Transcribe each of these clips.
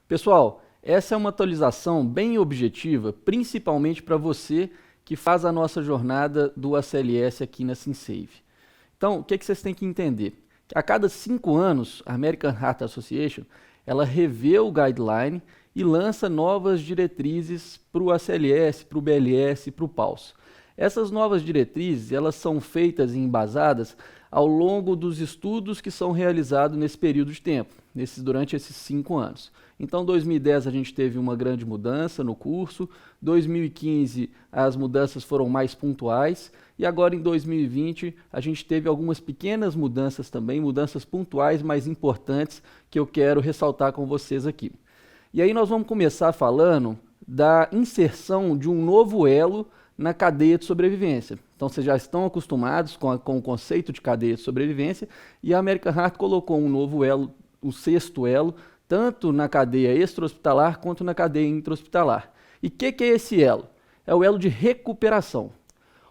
Pessoal, essa é uma atualização bem objetiva, principalmente para você que faz a nossa jornada do ACLS aqui na SimSave. Então, o que vocês têm que entender? A cada 5 anos, a American Heart Association ela revê o guideline e lança novas diretrizes para o ACLS, para o BLS e para o PAUS. Essas novas diretrizes elas são feitas e embasadas ao longo dos estudos que são realizados nesse período de tempo, durante esses 5 anos. Então, 2010 a gente teve uma grande mudança no curso, 2015 as mudanças foram mais pontuais e agora em 2020 a gente teve algumas pequenas mudanças também, mudanças pontuais mais importantes que eu quero ressaltar com vocês aqui. E aí nós vamos começar falando da inserção de um novo elo na cadeia de sobrevivência. Então vocês já estão acostumados com o conceito de cadeia de sobrevivência e a American Heart colocou um novo elo, o 6º elo, tanto na cadeia extra-hospitalar quanto na cadeia intra-hospitalar. E o que é esse elo? É o elo de recuperação.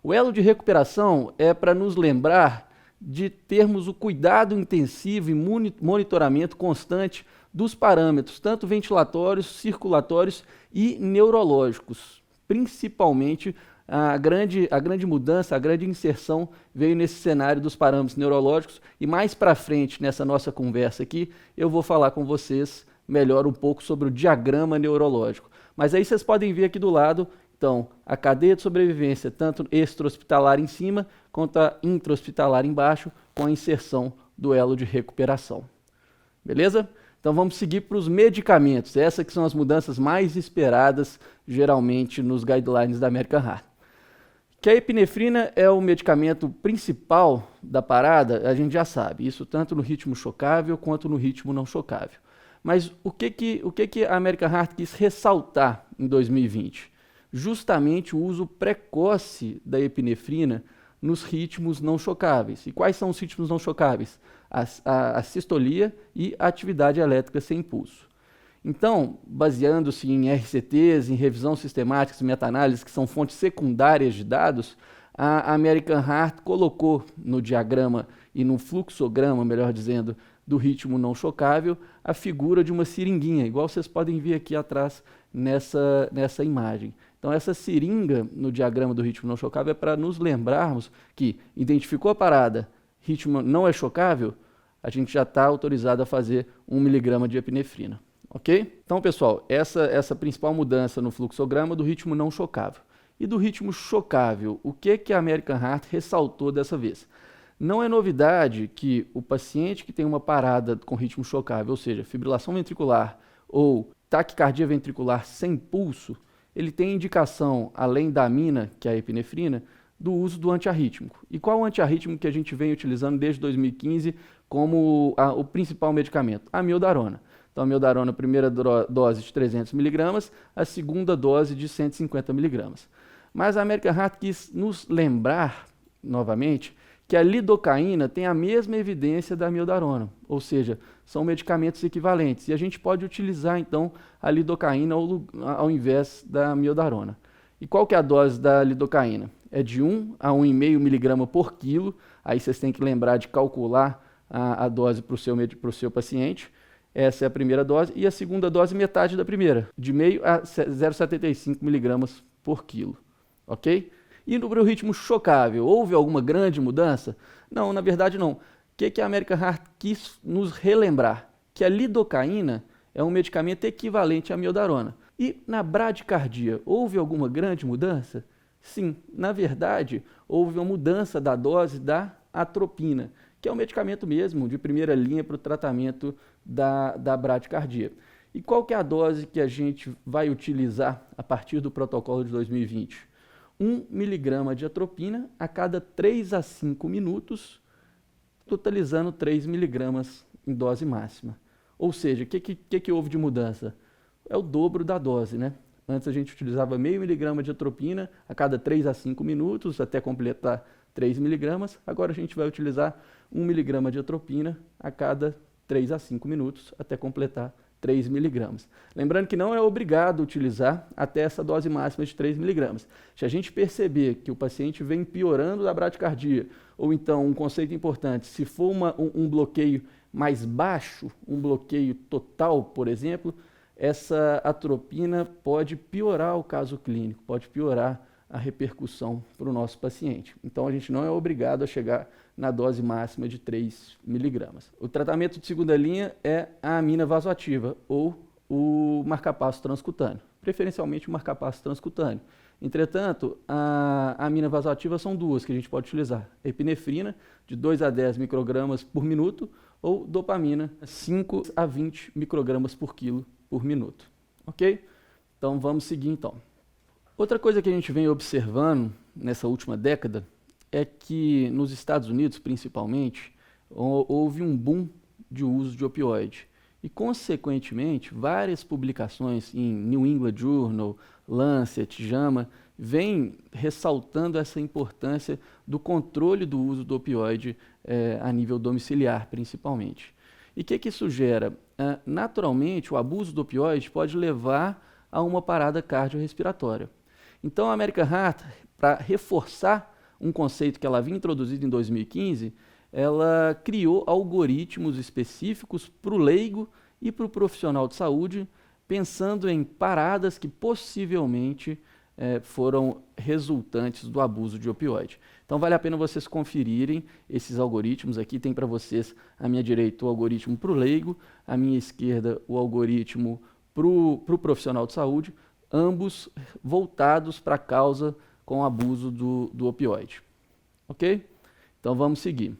O elo de recuperação é para nos lembrar de termos o cuidado intensivo e monitoramento constante dos parâmetros, tanto ventilatórios, circulatórios e neurológicos. Principalmente a grande mudança, a grande inserção veio nesse cenário dos parâmetros neurológicos e mais para frente nessa nossa conversa aqui eu vou falar com vocês melhor um pouco sobre o diagrama neurológico. Mas aí vocês podem ver aqui do lado, então, a cadeia de sobrevivência, tanto extra-hospitalar em cima quanto a intra-hospitalar embaixo, com a inserção do elo de recuperação. Beleza? Então vamos seguir para os medicamentos. Essas que são as mudanças mais esperadas, geralmente, nos guidelines da American Heart. Que a epinefrina é o medicamento principal da parada, a gente já sabe. Isso tanto no ritmo chocável quanto no ritmo não chocável. Mas o que a American Heart quis ressaltar em 2020? Justamente o uso precoce da epinefrina nos ritmos não chocáveis. E quais são os ritmos não chocáveis? A sistolia e a atividade elétrica sem impulso. Então, baseando-se em RCTs, em revisão sistemática e meta-análise, que são fontes secundárias de dados, a American Heart colocou no diagrama e no fluxograma, melhor dizendo, do ritmo não chocável, a figura de uma seringuinha, igual vocês podem ver aqui atrás nessa imagem. Então, essa seringa no diagrama do ritmo não chocável é para nos lembrarmos que identificou a parada, ritmo não é chocável, a gente já está autorizado a fazer 1 mg de epinefrina. Ok? Então, pessoal, essa principal mudança no fluxograma do ritmo não chocável. E do ritmo chocável, o que a American Heart ressaltou dessa vez? Não é novidade que o paciente que tem uma parada com ritmo chocável, ou seja, fibrilação ventricular ou taquicardia ventricular sem pulso, ele tem indicação, além da amina, que é a epinefrina, do uso do antiarrítmico. E qual o antiarrítmico que a gente vem utilizando desde 2015 como o principal medicamento? A amiodarona. Então, a amiodarona, a primeira dose de 300 mg, a segunda dose de 150 mg. Mas a American Heart quis nos lembrar, novamente, que a lidocaína tem a mesma evidência da amiodarona, ou seja, são medicamentos equivalentes. E a gente pode utilizar, então, a lidocaína ao invés da amiodarona. E qual que é a dose da lidocaína? É de 1 a 1,5 mg por quilo. Aí vocês têm que lembrar de calcular a dose para o seu paciente. Essa é a primeira dose. E a segunda dose, metade da primeira, de 0,5 a 0,75 mg por quilo. Ok? E no ritmo chocável, houve alguma grande mudança? Não, na verdade não. O que a American Heart quis nos relembrar? Que a lidocaína é um medicamento equivalente à amiodarona. E na bradicardia, houve alguma grande mudança? Sim, na verdade, houve uma mudança da dose da atropina, que é um medicamento mesmo de primeira linha para o tratamento da bradicardia. E qual que é a dose que a gente vai utilizar a partir do protocolo de 2020? 1 mg de atropina a cada 3 a 5 minutos, totalizando 3 mg em dose máxima. Ou seja, o que houve de mudança? É o dobro da dose, né? Antes a gente utilizava 0,5 mg de atropina a cada 3 a 5 minutos, até completar 3 mg. Agora a gente vai utilizar 1 mg de atropina a cada 3 a 5 minutos, até completar 3 mg. Lembrando que não é obrigado utilizar até essa dose máxima de 3 mg. Se a gente perceber que o paciente vem piorando da bradicardia, ou então, um conceito importante, se for um bloqueio mais baixo, um bloqueio total, por exemplo, essa atropina pode piorar o caso clínico, pode piorar a repercussão para o nosso paciente. Então, a gente não é obrigado a chegar na dose máxima de 3 miligramas. O tratamento de segunda linha é a amina vasoativa ou o marcapasso transcutâneo, preferencialmente o marcapasso transcutâneo. Entretanto, a amina vasoativa são duas que a gente pode utilizar: epinefrina, de 2 a 10 microgramas por minuto, ou dopamina, 5 a 20 microgramas por quilo por minuto. Ok? Então, vamos seguir então. Outra coisa que a gente vem observando nessa última década é que nos Estados Unidos, principalmente, houve um boom de uso de opioide. E, consequentemente, várias publicações em New England Journal, Lancet, JAMA, vêm ressaltando essa importância do controle do uso do opioide a nível domiciliar, principalmente. E o que isso gera? Naturalmente, o abuso do opioide pode levar a uma parada cardiorrespiratória. Então, a American Heart, para reforçar um conceito que ela havia introduzido em 2015, ela criou algoritmos específicos para o leigo e para o profissional de saúde, pensando em paradas que possivelmente foram resultantes do abuso de opioide. Então, vale a pena vocês conferirem esses algoritmos. Aqui tem para vocês, à minha direita, o algoritmo para o leigo, à minha esquerda, o algoritmo para o profissional de saúde, ambos voltados para a causa com o abuso do opioide. Ok? Então, vamos seguir.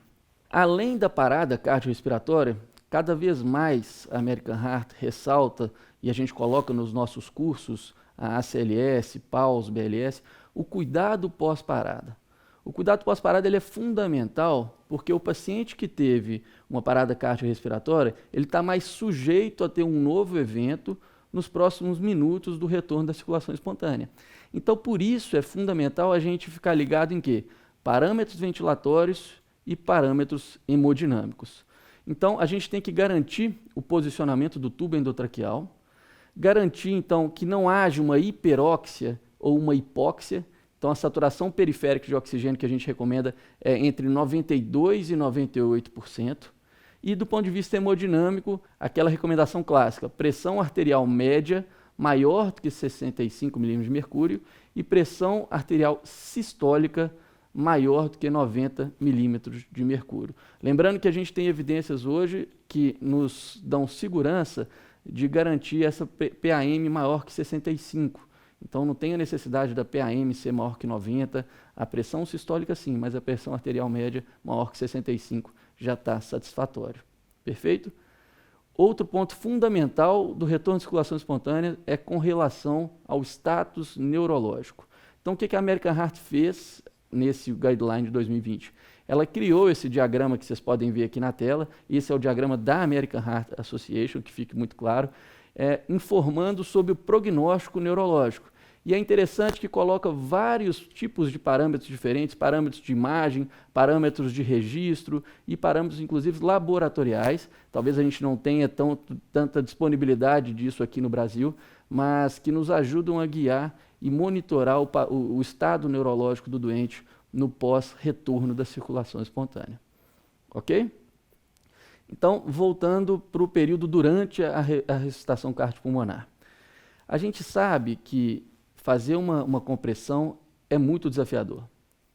Além da parada cardiorrespiratória, cada vez mais a American Heart ressalta, e a gente coloca nos nossos cursos, a ACLS, PAUS, BLS, o cuidado pós-parada. O cuidado pós-parada ele é fundamental porque o paciente que teve uma parada cardiorrespiratória, ele está mais sujeito a ter um novo evento nos próximos minutos do retorno da circulação espontânea. Então, por isso é fundamental a gente ficar ligado em quê? Parâmetros ventilatórios e parâmetros hemodinâmicos. Então, a gente tem que garantir o posicionamento do tubo endotraqueal, garantir, então, que não haja uma hiperóxia ou uma hipóxia. Então, a saturação periférica de oxigênio que a gente recomenda é entre 92% e 98%. E, do ponto de vista hemodinâmico, aquela recomendação clássica: pressão arterial média maior do que 65 milímetros de mercúrio e pressão arterial sistólica maior do que 90 milímetros de mercúrio. Lembrando que a gente tem evidências hoje que nos dão segurança de garantir essa PAM maior que 65. Então, não tem a necessidade da PAM ser maior que 90, a pressão sistólica sim, mas a pressão arterial média maior que 65 já está satisfatório. Perfeito? Outro ponto fundamental do retorno de circulação espontânea é com relação ao status neurológico. Então, o que a American Heart fez nesse guideline de 2020? Ela criou esse diagrama que vocês podem ver aqui na tela. Esse é o diagrama da American Heart Association, que fique muito claro, informando sobre o prognóstico neurológico. E é interessante que coloca vários tipos de parâmetros diferentes, parâmetros de imagem, parâmetros de registro e parâmetros, inclusive, laboratoriais. Talvez a gente não tenha tanta disponibilidade disso aqui no Brasil, mas que nos ajudam a guiar e monitorar o estado neurológico do doente no pós-retorno da circulação espontânea. Ok? Então, voltando para o período durante a ressuscitação cardiopulmonar. A gente sabe que fazer uma compressão é muito desafiador.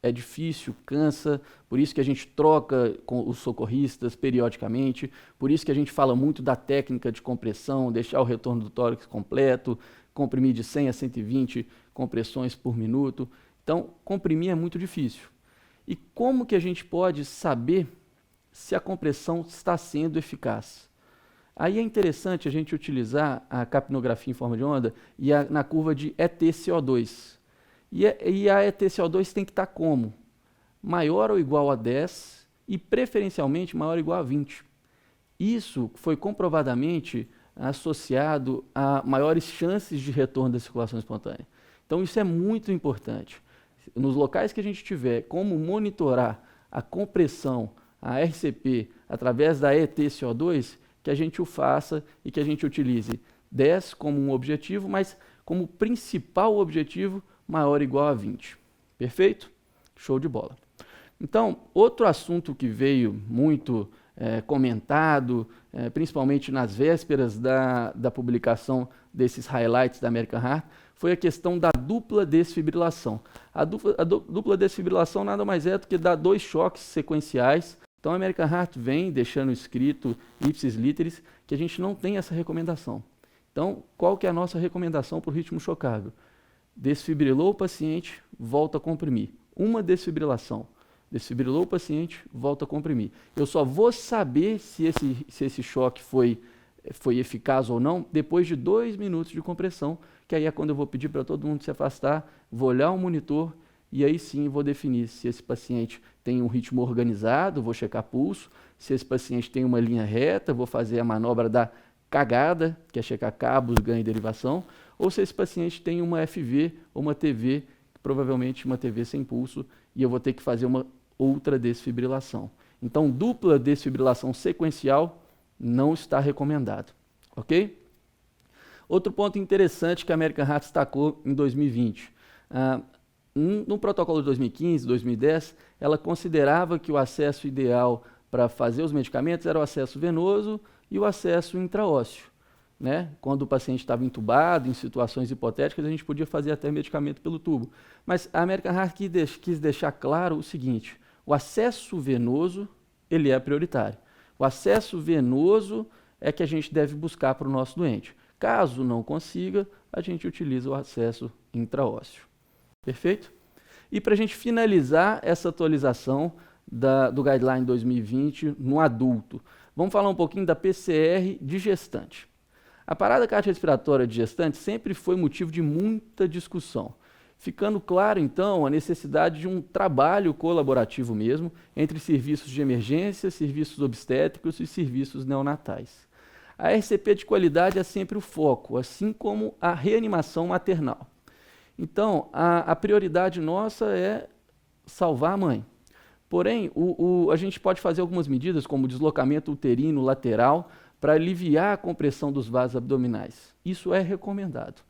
É difícil, cansa, por isso que a gente troca com os socorristas periodicamente, por isso que a gente fala muito da técnica de compressão, deixar o retorno do tórax completo, comprimir de 100 a 120 compressões por minuto. Então, comprimir é muito difícil. E como que a gente pode saber se a compressão está sendo eficaz? Aí é interessante a gente utilizar a capnografia em forma de onda na curva de ETCO2. E a ETCO2 tem que estar como? Maior ou igual a 10 e preferencialmente maior ou igual a 20. Isso foi comprovadamente associado a maiores chances de retorno da circulação espontânea. Então isso é muito importante. Nos locais que a gente tiver como monitorar a compressão, a RCP, através da ETCO2, que a gente o faça e que a gente utilize 10 como um objetivo, mas como principal objetivo maior ou igual a 20. Perfeito? Show de bola. Então, outro assunto que veio muito comentado, principalmente nas vésperas da publicação desses highlights da American Heart, foi a questão da dupla desfibrilação. A dupla desfibrilação nada mais é do que dar 2 choques sequenciais. Então a American Heart vem deixando escrito ipsis literis que a gente não tem essa recomendação. Então, qual que é a nossa recomendação para o ritmo chocável? Desfibrilou o paciente, volta a comprimir. Uma desfibrilação. Desfibrilou o paciente, volta a comprimir. Eu só vou saber se esse choque foi eficaz ou não depois de 2 minutos de compressão, que aí é quando eu vou pedir para todo mundo se afastar, vou olhar o monitor e aí sim vou definir se esse paciente tem um ritmo organizado, vou checar pulso, se esse paciente tem uma linha reta, vou fazer a manobra da cagada, que é checar cabos, ganho e derivação, ou se esse paciente tem uma FV ou uma TV, provavelmente uma TV sem pulso, e eu vou ter que fazer uma outra desfibrilação. Então, dupla desfibrilação sequencial não está recomendado, ok? Outro ponto interessante que a American Heart destacou em 2020. No protocolo de 2015, 2010, ela considerava que o acesso ideal para fazer os medicamentos era o acesso venoso e o acesso intraósseo. Né? Quando o paciente estava entubado, em situações hipotéticas, a gente podia fazer até medicamento pelo tubo. Mas a American Heart quis deixar claro o seguinte: o acesso venoso ele é prioritário. O acesso venoso é que a gente deve buscar para o nosso doente. Caso não consiga, a gente utiliza o acesso intraósseo. Perfeito? E para a gente finalizar essa atualização do Guideline 2020 no adulto, vamos falar um pouquinho da PCR de gestante. A parada cardiorrespiratória de gestante sempre foi motivo de muita discussão, ficando claro, então, a necessidade de um trabalho colaborativo mesmo entre serviços de emergência, serviços obstétricos e serviços neonatais. A RCP de qualidade é sempre o foco, assim como a reanimação maternal. Então, a prioridade nossa é salvar a mãe. Porém, a gente pode fazer algumas medidas, como deslocamento uterino lateral, para aliviar a compressão dos vasos abdominais. Isso é recomendado.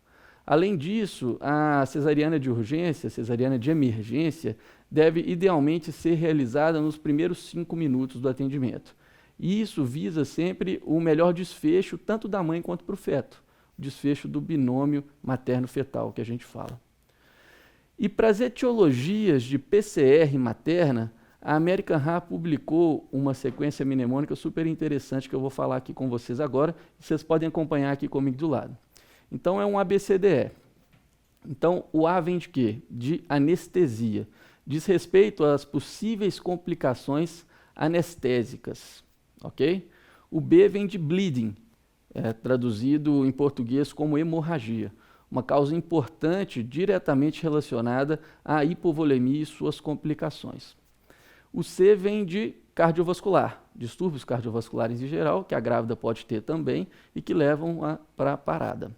Além disso, a cesariana de urgência, a cesariana de emergência, deve idealmente ser realizada nos primeiros 5 minutos do atendimento. E isso visa sempre o melhor desfecho, tanto da mãe quanto para o feto. O desfecho do binômio materno-fetal, que a gente fala. E para as etiologias de PCR materna, a American Heart publicou uma sequência mnemônica super interessante que eu vou falar aqui com vocês agora, e vocês podem acompanhar aqui comigo do lado. Então é um ABCDE. Então o A vem de quê? De anestesia. Diz respeito às possíveis complicações anestésicas, ok? O B vem de bleeding, traduzido em português como hemorragia, uma causa importante diretamente relacionada à hipovolemia e suas complicações. O C vem de cardiovascular, distúrbios cardiovasculares em geral, que a grávida pode ter também e que levam para a parada.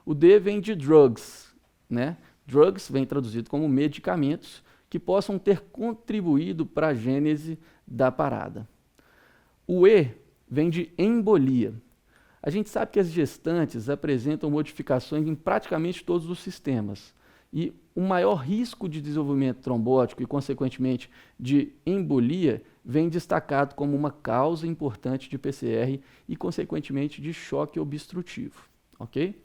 O D vem de drugs, né? Drugs vem traduzido como medicamentos que possam ter contribuído para a gênese da parada. O E vem de embolia. A gente sabe que as gestantes apresentam modificações em praticamente todos os sistemas. E o maior risco de desenvolvimento trombótico e, consequentemente, de embolia vem destacado como uma causa importante de PCR e, consequentemente, de choque obstrutivo. Ok?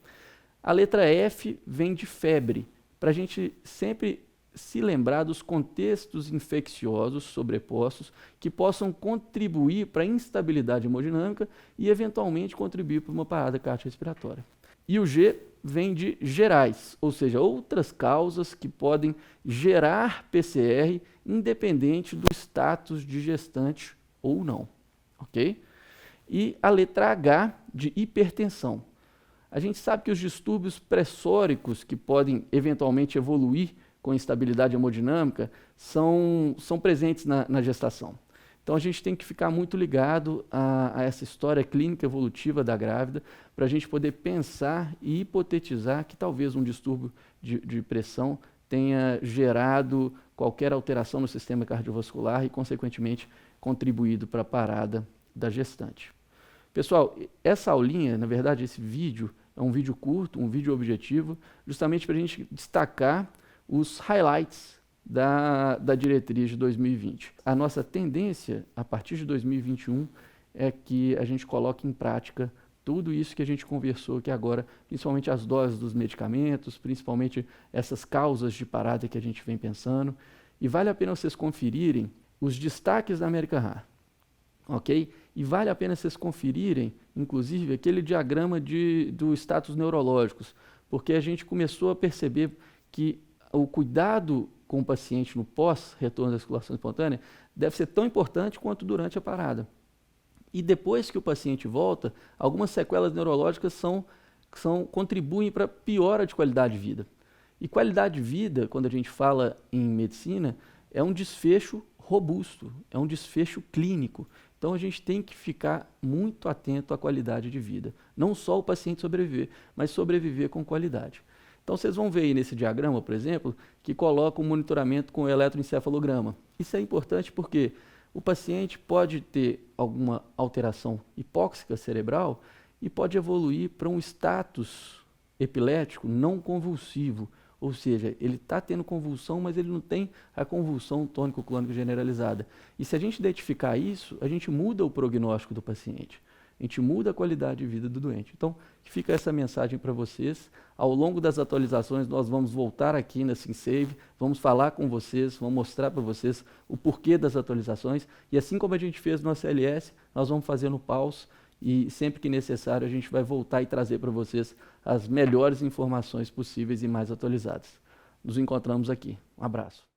A letra F vem de febre, para a gente sempre se lembrar dos contextos infecciosos sobrepostos que possam contribuir para a instabilidade hemodinâmica e, eventualmente, contribuir para uma parada cardiorrespiratória. E o G vem de gerais, ou seja, outras causas que podem gerar PCR independente do status de gestante ou não, ok? E a letra H de hipertensão. A gente sabe que os distúrbios pressóricos que podem eventualmente evoluir com instabilidade hemodinâmica são presentes na gestação. Então a gente tem que ficar muito ligado a essa história clínica evolutiva da grávida para a gente poder pensar e hipotetizar que talvez um distúrbio de pressão tenha gerado qualquer alteração no sistema cardiovascular e, consequentemente, contribuído para a parada da gestante. Pessoal, essa aulinha, na verdade, esse vídeo é um vídeo curto, um vídeo objetivo, justamente para a gente destacar os highlights da diretriz de 2020. A nossa tendência, a partir de 2021, é que a gente coloque em prática tudo isso que a gente conversou aqui agora, principalmente as doses dos medicamentos, principalmente essas causas de parada que a gente vem pensando. E vale a pena vocês conferirem os destaques da American Heart, ok? E vale a pena vocês conferirem, inclusive, aquele diagrama dos status neurológicos, porque a gente começou a perceber que o cuidado com o paciente no pós-retorno da circulação espontânea deve ser tão importante quanto durante a parada. E depois que o paciente volta, algumas sequelas neurológicas contribuem para a piora de qualidade de vida. E qualidade de vida, quando a gente fala em medicina, é um desfecho robusto, é um desfecho clínico. Então a gente tem que ficar muito atento à qualidade de vida. Não só o paciente sobreviver, mas sobreviver com qualidade. Então vocês vão ver aí nesse diagrama, por exemplo, que coloca um monitoramento com o eletroencefalograma. Isso é importante porque o paciente pode ter alguma alteração hipóxica cerebral e pode evoluir para um status epilético não convulsivo, ou seja, ele está tendo convulsão, mas ele não tem a convulsão tônico-clônica generalizada. E se a gente identificar isso, a gente muda o prognóstico do paciente. A gente muda a qualidade de vida do doente. Então, fica essa mensagem para vocês. Ao longo das atualizações, nós vamos voltar aqui na SimSave, vamos falar com vocês, vamos mostrar para vocês o porquê das atualizações. E assim como a gente fez no ACLS, nós vamos fazer no PAUS. E sempre que necessário, a gente vai voltar e trazer para vocês as melhores informações possíveis e mais atualizadas. Nos encontramos aqui. Um abraço.